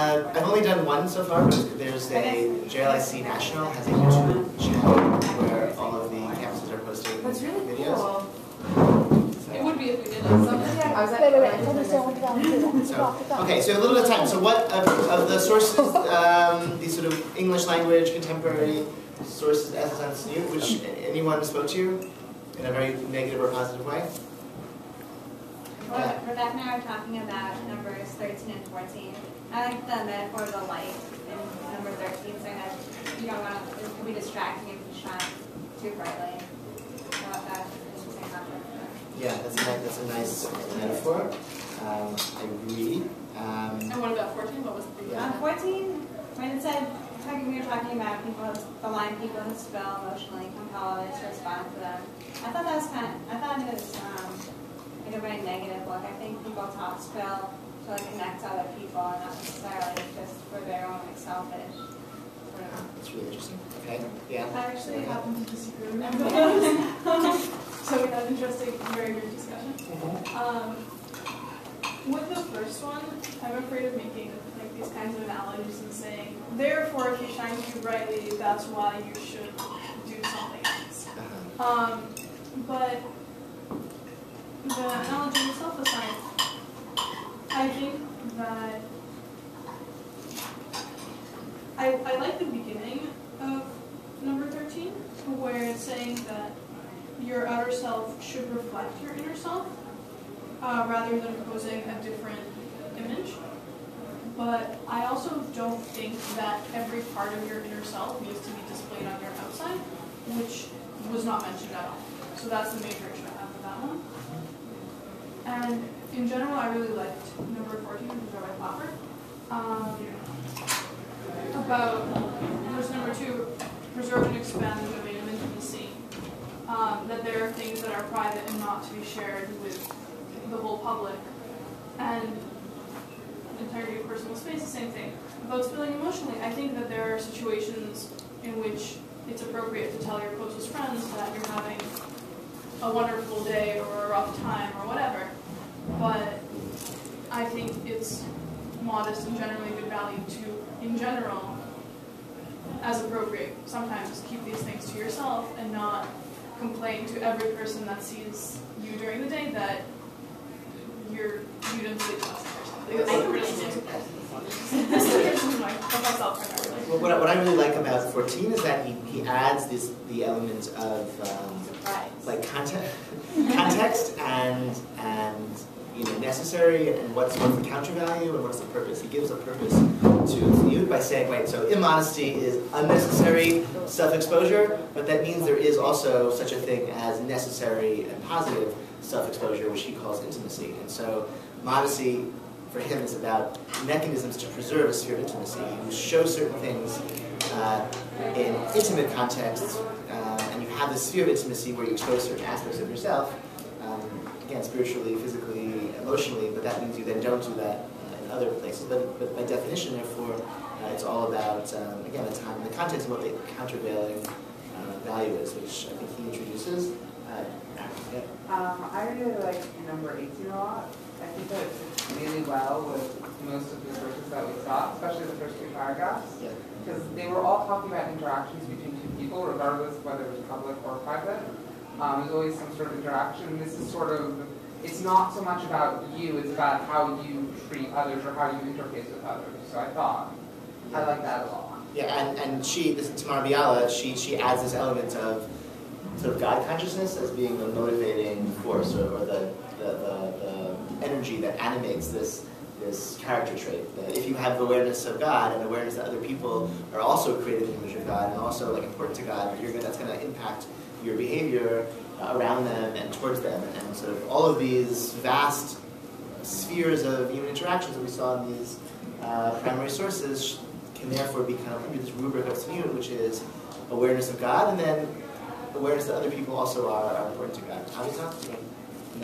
I've only done one so far, but there's a JLIC National has a YouTube channel where all of the campuses are posting That's really videos. Cool. So, It would be if we did something. Okay, so a little bit of time. So what of the sources, these sort of English language, contemporary sources, essays on Shiur, which anyone spoke to you in a very negative or positive way? Well, Rebecca and I were talking about numbers 13 and 14. I like the metaphor of the light in number 13, saying that you don't want to, it can be distracting if you shine too brightly. I love that interesting concept. Yeah, that's a nice metaphor. I agree. And what about 14? What was the Yeah. 14, when it said, we were talking about people, the line people who spell emotionally, compel others to respond to them. I thought that was I thought it was like a very negative look. I think people talk spell to like connect to other people and not necessarily just for their own like selfish. That's really interesting. Okay, yeah. I actually happen to disagree with everyone. So we had an interesting, very good discussion. With the first one, I'm afraid of making like these kinds of analogies and saying, therefore, if you shine too brightly, that's why you should do something else. But the analogy itself is fine. I think that I like the beginning of number 13, where it's saying that your outer self should reflect your inner self, rather than posing a different image. But I also don't think that every part of your inner self needs to be displayed on your outside, which was not mentioned at all. So that's the major issue I have with that one. And in general, I really liked number 14, which is Rabbi Popper. About verse number 2, preserve and expand the domain of intimacy. That there are things that are private and not to be shared with the whole public. And entirety of personal space, the same thing. About spilling emotionally, I think that there are situations in which it's appropriate to tell your closest friends that you're having a wonderful day or a rough time or whatever. But I think it's modest and generally good value to, in general, as appropriate, sometimes keep these things to yourself and not complain to every person that sees you during the day that you didn't sleep last night or something. I don't really sleep. Well, what I really like about 14 is that he adds the element of like context and necessary, and what's the counter value and what's the purpose. He gives a purpose to you by saying, wait, so immodesty is unnecessary self-exposure, but that means there is also such a thing as necessary and positive self-exposure, which he calls intimacy. And so modesty for him is about mechanisms to preserve a sphere of intimacy. You show certain things in intimate contexts, and you have this sphere of intimacy where you expose certain aspects of yourself, again, spiritually, physically, emotionally, but that means you then don't do that in other places. But by definition, therefore, it's all about, again, the context of what the countervailing value is, which I think he introduces. I really like number 18 a lot. I think that it fits really well with most of the verses that we saw, especially the first 2 paragraphs. Yeah. Because they were all talking about interactions between 2 people, regardless of whether it was public or private. There's always some sort of interaction. This is sort of, it's not so much about you, it's about how you treat others or how you interface with others. So I thought, I like that a lot. Yeah, and she, this is Tamar Biala, she adds this element of sort of God consciousness as being the motivating force, or the energy that animates this character trait. That if you have awareness of God and awareness that other people are also created in the image of God and also like important to God, that's going to impact your behavior around them and towards them, and sort of all of these vast spheres of human interactions that we saw in these primary sources can therefore be kind of under this rubric of Shiur, which is awareness of God, and then awareness that other people also are important to God. How does that?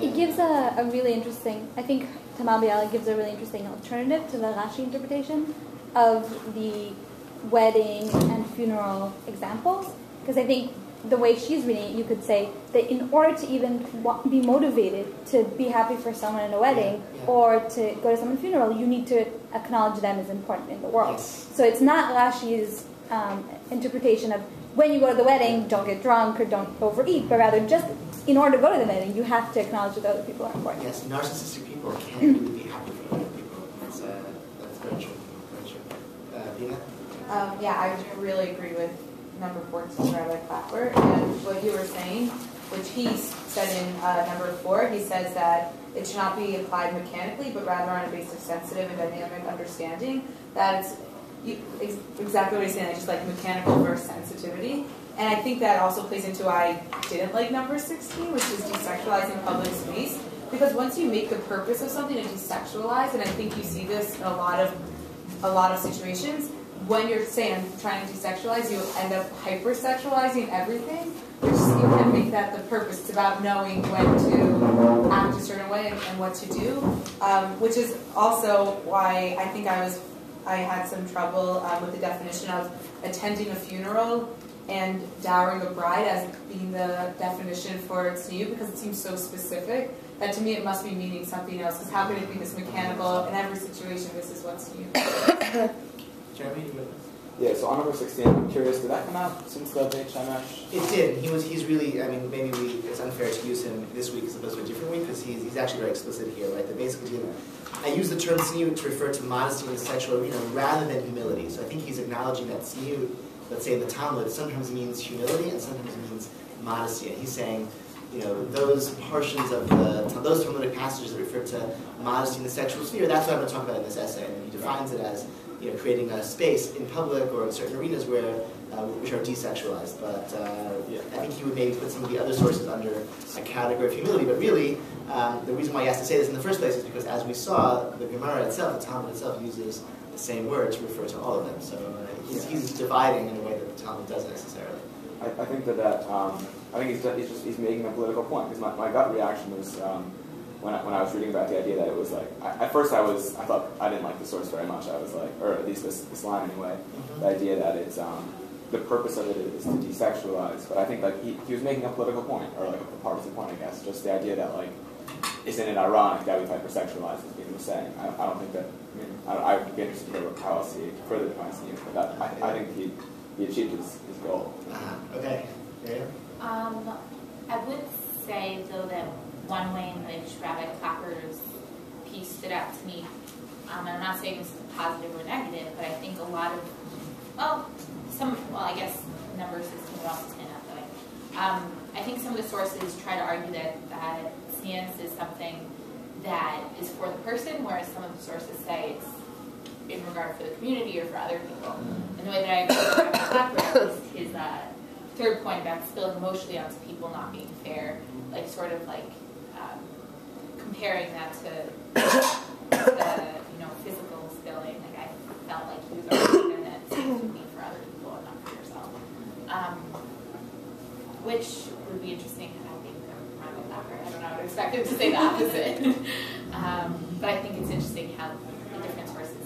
It gives a really interesting, I think Tamal Biala gives a really interesting alternative to the Rashi interpretation of the wedding and funeral examples, because I think the way she's reading it, you could say that in order to even be motivated to be happy for someone in a wedding or to go to someone's funeral, you need to acknowledge them as important in the world. Yes. So it's not Rashi's interpretation of when you go to the wedding, don't get drunk or don't overeat, but rather just in order to go to the wedding, you have to acknowledge that other people are important. Yes, narcissistic people can't really be happy for other people. That's very true. Very true. Dina? Yeah, I really agree with number 14, Rabbi Clapper, and what you were saying, which he said in number 4, he says that it should not be applied mechanically, but rather on a basis of sensitive and dynamic understanding. That's exactly what he's saying, just like mechanical versus sensitivity. And I think that also plays into why I didn't like number 16, which is desexualizing public space. Because once you make the purpose of something to desexualize, and I think you see this in a lot of situations, when you're saying I'm trying to desexualize, you end up hypersexualizing everything, which you can make that the purpose. It's about knowing when to act a certain way and what to do, which is also why I think I had some trouble with the definition of attending a funeral and dowering a bride as being the definition for tzniut, because it seems so specific that to me it must be meaning something else. Because how could it be this mechanical, in every situation this is what's tzniut? Jeremy, you Yeah, so on number 16, I'm curious, did that come out since the Beit Shemesh? It did. He's really, I mean, maybe it's unfair to use him this week as opposed to a different week because he's actually very explicit here, right? That basically, I use the term tzniut to refer to modesty in the sexual arena rather than humility. So I think he's acknowledging that tzniut, let's say in the Talmud, sometimes means humility and sometimes means modesty. And he's saying, those portions of those Talmudic passages that refer to modesty in the sexual sphere, that's what I'm going to talk about in this essay. And he defines it as creating a space in public or in certain arenas which are desexualized. But I think he would maybe put some of the other sources under a category of humility. But really, the reason why he has to say this in the first place is because, as we saw, the Gemara itself, the Talmud itself, uses the same word to refer to all of them. So he's dividing in a way that the Talmud doesn't necessarily. I think I think he's making a political point, because my gut reaction was when I was reading about the idea that it was like, at first I thought I didn't like the source very much. I was like, or at least this line anyway, the idea that it's the purpose of it is to desexualize. But I think like he was making a political point, or like a partisan point, I guess. Just the idea that like, isn't it ironic that we hypersexualize, as Peter was saying? I don't think that. I would be interested to hear how else he further defines tzniut, but I think he achieved his goal. Okay. Yeah. I would say, though, that one way in which Rabbi Clapper's piece stood out to me, and I'm not saying this is positive or negative, but I think a lot of, I guess number 16 would also stand out that way. I think some of the sources try to argue that tznius is something that is for the person, whereas some of the sources say it's in regard for the community or for other people. And the way that I agree with Rabbi Clapper is his third point about spilling emotionally onto people not being fair, like sort of like comparing that to the physical spilling. Like I felt like he was arguing that it would be for other people and not for yourself, which would be interesting. I think Rabbi Clapper, I don't know, I would expect him to say the opposite, but I think it's interesting how the different sources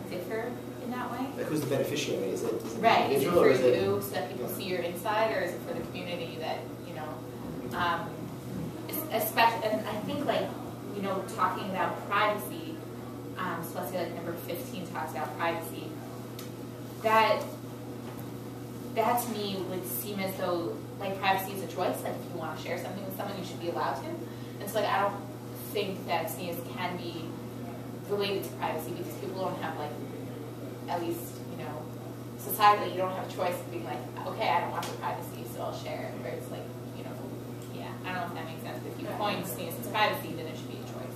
differ in that way. Like who's the beneficiary? Is it right? Is it individual, for or is it you so that people see your inside, or is it for the community that especially? And I think talking about privacy. So let's say like number 15 talks about privacy. That to me would seem as though like privacy is a choice. Like if you want to share something with someone, you should be allowed to. And so like I don't think that tznius can be related to privacy because people don't have like, at least, societally, you don't have a choice of being like, okay, I don't want your privacy, so I'll share it. Where it's like, yeah, I don't know if that makes sense, but if you point tznius as privacy, then it should be a choice.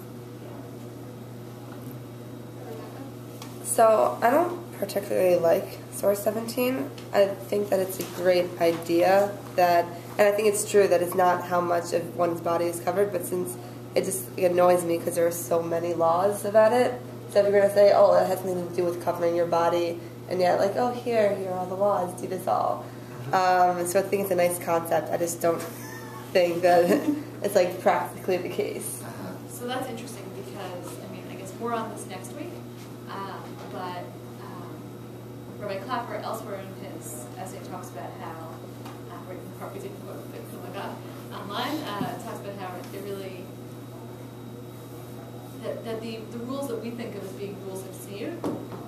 So I don't particularly like source 17. I think that it's a great idea and I think it's true that it's not how much of one's body is covered, but since it annoys me because there are so many laws about it. So if you're going to say, oh, it has nothing to do with covering your body, and yet like, oh, here are all the laws, do this all. So I think it's a nice concept. I just don't think that it's like practically the case. So that's interesting because, I guess more on this next week, but Rabbi Clapper elsewhere in his essay talks about how we're Harvey's even quote that I got online, talks about how it really, that the rules that we think of as being rules of Shiur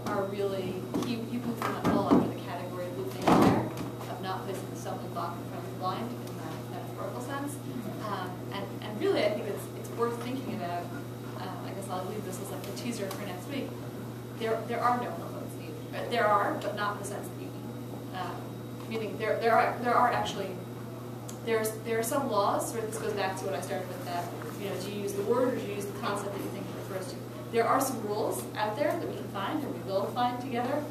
are really, he puts them all under the category of looping there, of not placing the stumbling block in front of the blind in that metaphorical sense. And really, I think it's worth thinking about. I guess I'll leave this as like a teaser for next week. There are no hillfolk Shiur. There are, but not in the sense that you mean. Meaning there are actually there are some laws. This goes back to what I started with. That do you use the word or do you use the concept that you think it refers to? There are some rules out there that we can find and we will find together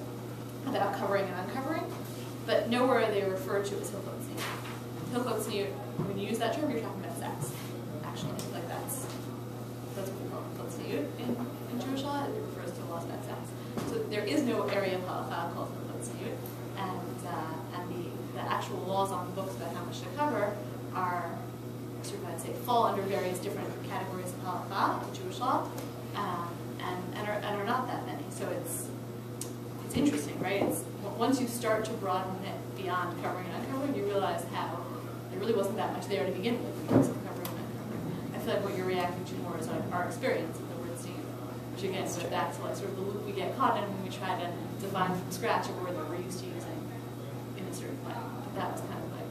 about covering and uncovering, but nowhere are they referred to as hillfolk Shiur. Hillfolk Shiur, when you use that term, you're talking about sex. Actually, like that's what we call hillfolk Shiur in Jewish law. It refers to laws about sex. So there is no area of halacha called hillfolk Shiur, and the actual laws on the books about how much to cover are, sort of, I'd say, fall under various different categories of halacha in Jewish law, and are not that many. So it's interesting, right? Once you start to broaden it beyond covering and uncovering, you realize how there really wasn't that much there to begin with in terms of covering and uncovering. I feel like what you're reacting to more is our experience of the word Shiur, which again goes back to like sort of the loop we get caught in when we try to define from scratch a word that we're used to using in a certain way. But that was kind of like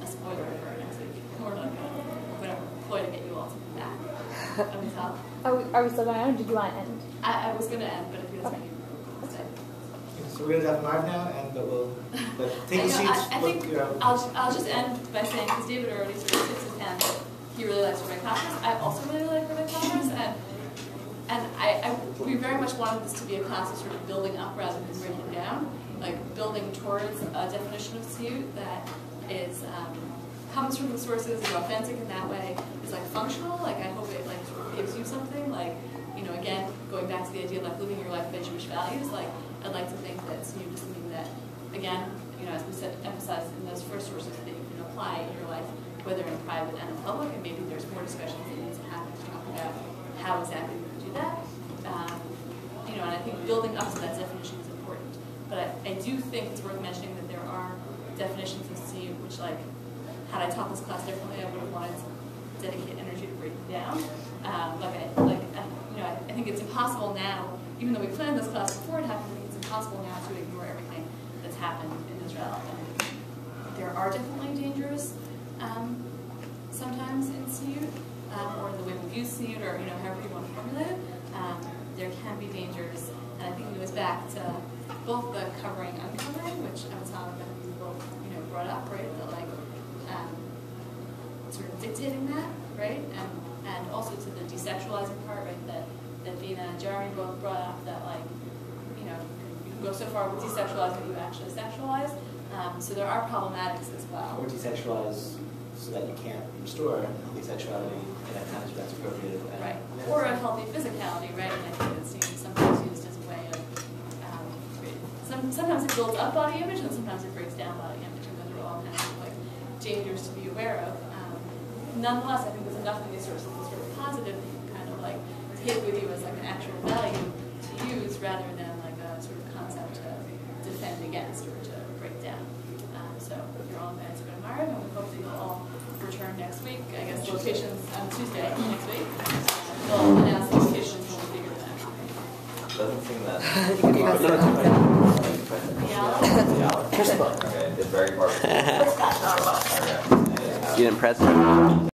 a spoiler for next week, or like whatever ploy to get you all to come back. Are we still going on, or did you want to end? I was going to end, but if you guys Okay. So we're going to have Marv now, but take your seats. I think I'll just end by saying, because David already sort of sticks his hand, he really likes Rabbi Klappers. I also really like Rabbi Klappers, and we very much wanted this to be a class of sort of building up rather than breaking down, like building towards a definition of Shiur that is comes from the sources, is authentic in that way, is like functional. Like I hope it like sort of gives you something. Like again, going back to the idea of like living your life by Jewish values. Like I'd like to think that Shiur is something that, again, as we said, emphasized in those first sources that you can apply in your life, whether in private and in public. And maybe there's more discussions that need to happen to talk about how exactly we can do that. And I think building up to that definition is important. But I do think it's worth mentioning that there are definitions of Shiur which, like, had I taught this class differently, I would have wanted to dedicate energy to breaking down. I think it's impossible now, even though we planned this class before it happened, I think it's impossible now to ignore everything that's happened in Israel. And there are definitely dangers sometimes in Shiur, or the way we use Shiur, or however you want to formulate it. There can be dangers, and I think it goes back to both the covering and uncovering, which Avital and you both brought up, right? That like sort of dictating that, right? And also to the desexualizing part, right? That Vina and Jeremy both brought up, that like you can go so far with desexualizing that you actually sexualize. So there are problematics as well. Or desexualize so that you can't restore healthy sexuality in that kind of that's appropriate. Right. Or a healthy physicality, right? And I think it's sometimes used as a way of sometimes it builds up body image and sometimes it breaks down body image, and those are all kind of like dangers to be aware of. Nonetheless, I think there's enough in these sources that's sort of positive that you can kind of like take with you as like an actual value to use rather than like a sort of concept to defend against or to break down. So you're all invited to go to Marv, and we hope that you'll all return next week. I guess locations on Tuesday next week. We'll announce the locations when we figure them out. Doesn't seem that. Yeah. Okay, it's very important. You didn't press it?